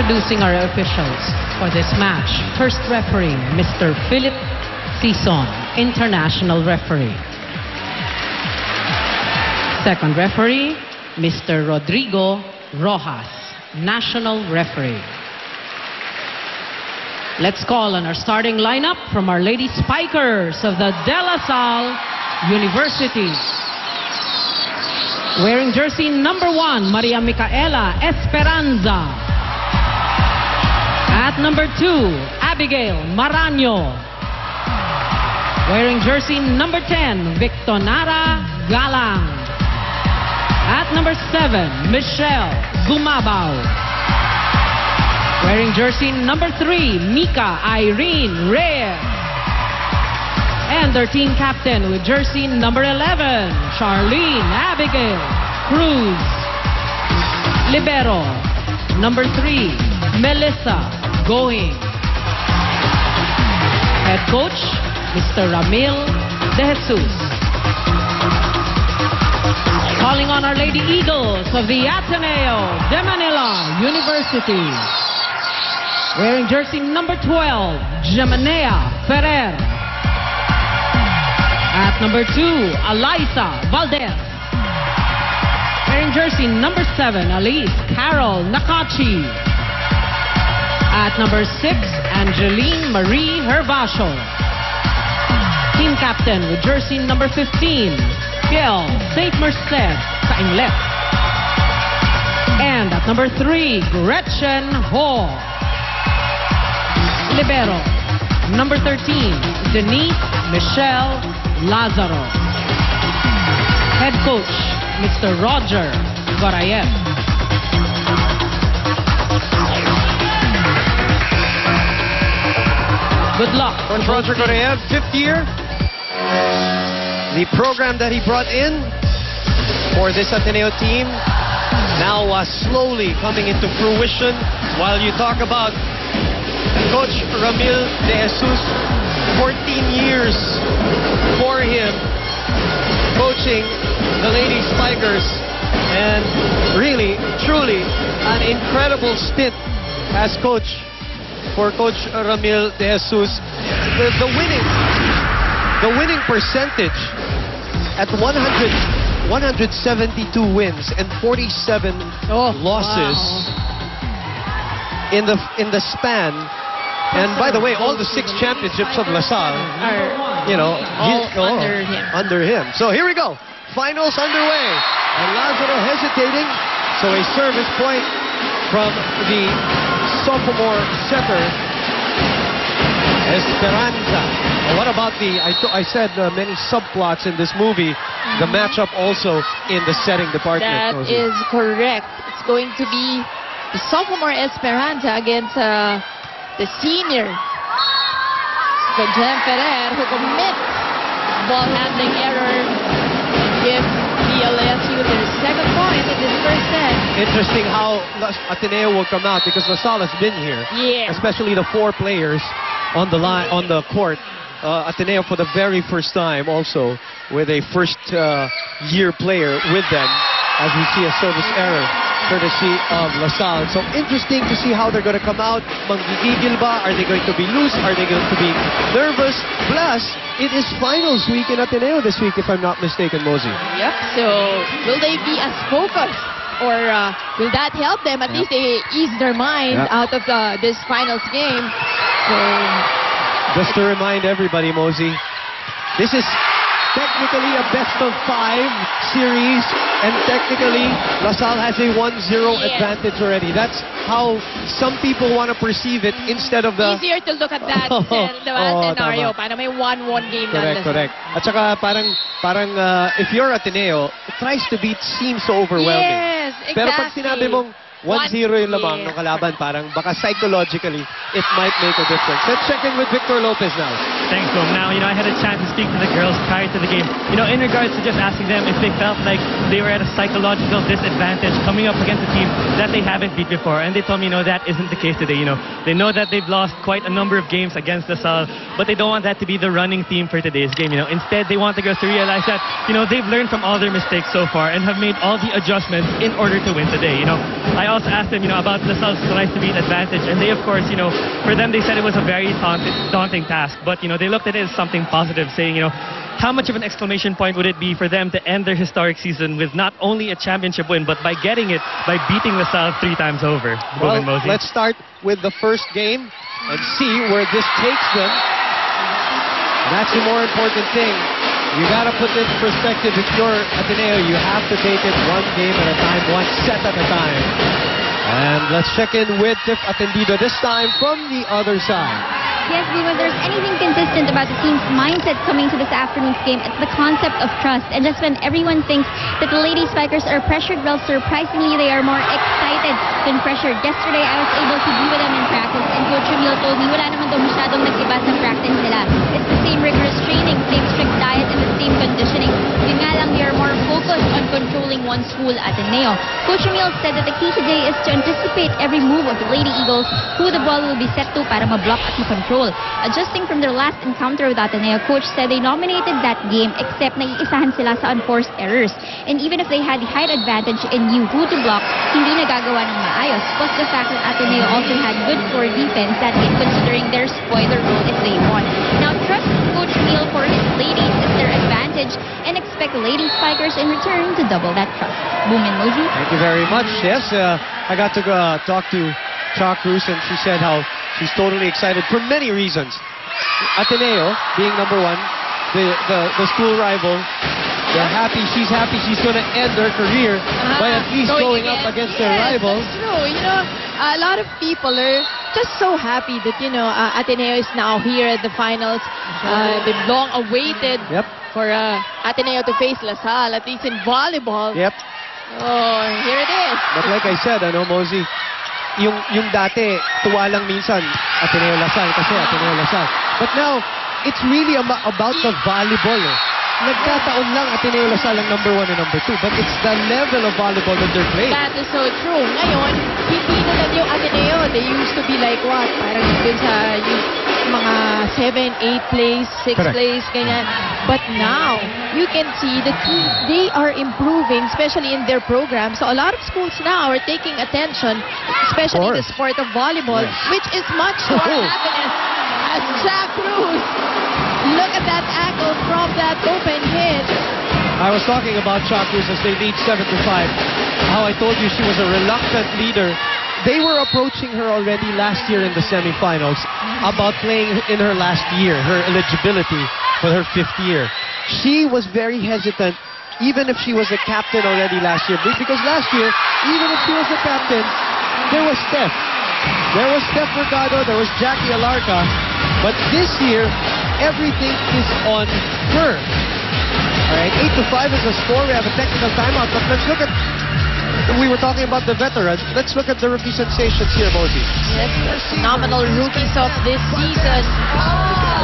Introducing our officials for this match. First referee, Mr. Philip Sison, international referee. Second referee, Mr. Rodrigo Rojas, national referee. Let's call on our starting lineup from our Lady Spikers of the De La Salle University. Wearing jersey number 1, Maria Micaela Esperanza. At number 2, Abigail Maraño. Wearing jersey number 10, Victonara Galang. At number 7, Michelle Gumabao. Wearing jersey number 3, Mika Irene Reyes. And their team captain with jersey number 11, Charlene Abigail Cruz. Libero, number 3, Melissa Going. Head coach, Mr. Ramil De Jesus. Calling on our Lady Eagles of the Ateneo de Manila University. Wearing jersey number 12, Gemanea Ferrer. At number 2, Eliza Valdez. Wearing jersey number 7, Alice Carol Nakachi. At number 6, Angeline Marie Hervasio. Team captain with jersey number 15, Gail St. Merced Kainlet. And at number 3, Gretchen Hall. Libero, number 13, Denise Michelle Lazaro. Head coach, Mr. Roger Gorayev. Good luck. Coach Roger Gorayev, 5th year. The program that he brought in for this Ateneo team now slowly coming into fruition. While you talk about Coach Ramil De Jesus, 14 years for him coaching the Lady Spikers, and really, truly an incredible stint as coach for Coach Ramil De Jesus. The winning percentage at 172 wins and 47 losses in the span. And by the way, all the 6 championships of La Salle are, you know, under him. So here we go. Finals underway. And Lazaro hesitating. So a service point from the sophomore setter, Esperanza. What about I said many subplots in this movie, the matchup also in the setting department. That is correct. It's going to be the sophomore Esperanza against the senior, Jem Ferrer, who commits ball handling error and gives DLSU their 2nd point in this first set. Interesting how Ateneo will come out, because La Salle has been here, especially the 4 players on the line, on the court. Ateneo for the very first time also with a first-year player with them, as we see a service error courtesy of La Salle. So interesting to see how they're going to come out. Manggigigil ba? Are they going to be loose? Are they going to be nervous? Plus, it is finals week in Ateneo this week, if I'm not mistaken, Mosey. Yep. So will they be as focused, or will that help them? At least they ease their mind out of this finals game. So just to remind everybody, Mosey, this is technically a best-of-5 series, and technically La Salle has a 1-0 advantage already. That's how some people want to perceive it, instead of the... Easier to look at that scenario. Parang may 1-1 game lang. Correct. At saka parang if you're Ateneo, it tries to beat seems so overwhelming. Yes, exactly. Pero pag sinabi mong 1-0 yung lamang ng kalaban, parang baka psychologically it might make a difference. Let's check in with Victor Lopez now. Thanks, Boom. Now, I had a chance to speak to the girls prior to the game. In regards to just asking them if they felt like they were at a psychological disadvantage coming up against a team that they haven't beat before. And they told me, that isn't the case today. They know that they've lost quite a number of games against La Salle, but they don't want that to be the running theme for today's game. Instead, they want the girls to realize that, they've learned from all their mistakes so far and have made all the adjustments in order to win today. I also asked them, about LaSalle's slice to beat advantage, and they, of course, for them, they said it was a very daunting task, but, they looked at it as something positive, saying, how much of an exclamation point would it be for them to end their historic season with not only a championship win, but by getting it by beating LaSalle 3 times over? Well, let's start with the first game and see where this takes them. That's the more important thing. You got to put it in perspective. If you're Ateneo, you have to take it one game at a time, one set at a time. And let's check in with Tiff Atendido, this time from the other side. Yes, Boom, if there's anything consistent about the team's mindset coming to this afternoon's game, it's the concept of trust. And just when everyone thinks that the Lady Spikers are pressured, well, surprisingly, they are more excited than pressured. Yesterday, I was able to be with them in practice, and Coach Emil told me, wala naman daw masyadong nag-iba sa practice nila. It's the same rigorous training, same strict diet, and the same conditioning. Yun nga lang, they are more focused on controlling one school, Ateneo. Coach Emil said that the key today is to anticipate every move of the Lady Eagles, who the ball will be set to para ma-block at ma-control. Adjusting from their last encounter with Ateneo, Coach said they nominated that game except naiisahan sila sa unforced errors. And even if they had the height advantage and knew who to block, hindi nagagawa ng maayos. Plus the fact that Ateneo also had good core defense that in considering their spoiler role if they won. Now trust Coach Neil for his ladies is their advantage and expect the Lady Spikers in return to double that trust. Boom and Mosey. Thank you very much. Yes, I got to talk to Cha Cruz, and she said how she's totally excited for many reasons. Ateneo being number one, the school rival, they're happy. She's happy she's going to end her career by at least going up against their rivals. That's true. A lot of people are just so happy that, Ateneo is now here at the finals. They've long awaited for Ateneo to face LaSalle, at least in volleyball. Yep. Oh, here it is. But like I said, Mosey, yung dati, tuwa lang minsan, Ateneo LaSalle kasi Ateneo LaSalle. But now, it's really about the volleyball. Nagkataon lang Ateneo LaSalle ang number 1 and number 2, but it's the level of volleyball that they're playing. That is so true. Ngayon, hindi na lang yung Ateneo. They used to be like what? Parang dun sa yung mga 7, 8 place, 6 place, ganyan. But now, you can see that they are improving, especially in their program. So a lot of schools now are taking attention, especially the sport of volleyball, which is much more happiness. As Cha Cruz, look at that angle from that open hit. I was talking about Cha Cruz as they lead 7-5. How I told you she was a reluctant leader. They were approaching her already last year in the semifinals about playing in her last year, her eligibility for her 5th year. She was very hesitant, even if she was a captain already last year. Because last year, even if she was a captain, there was Steph. There was Steph Mercado, there was Jackie Alarca. But this year, everything is on her. All right, 8-5 is the score. We have a technical timeout, but let's look at... We were talking about the veterans. Let's look at the rookie sensations here, Mosey. Yes, phenomenal rookies of this season.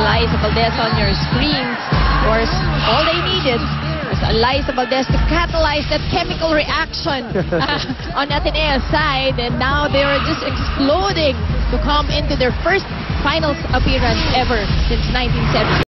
Eliza Valdez on your screens. Of course, all they needed was Eliza Valdez to catalyze that chemical reaction on Ateneo's side. And now they are just exploding to come into their first finals appearance ever since 1970.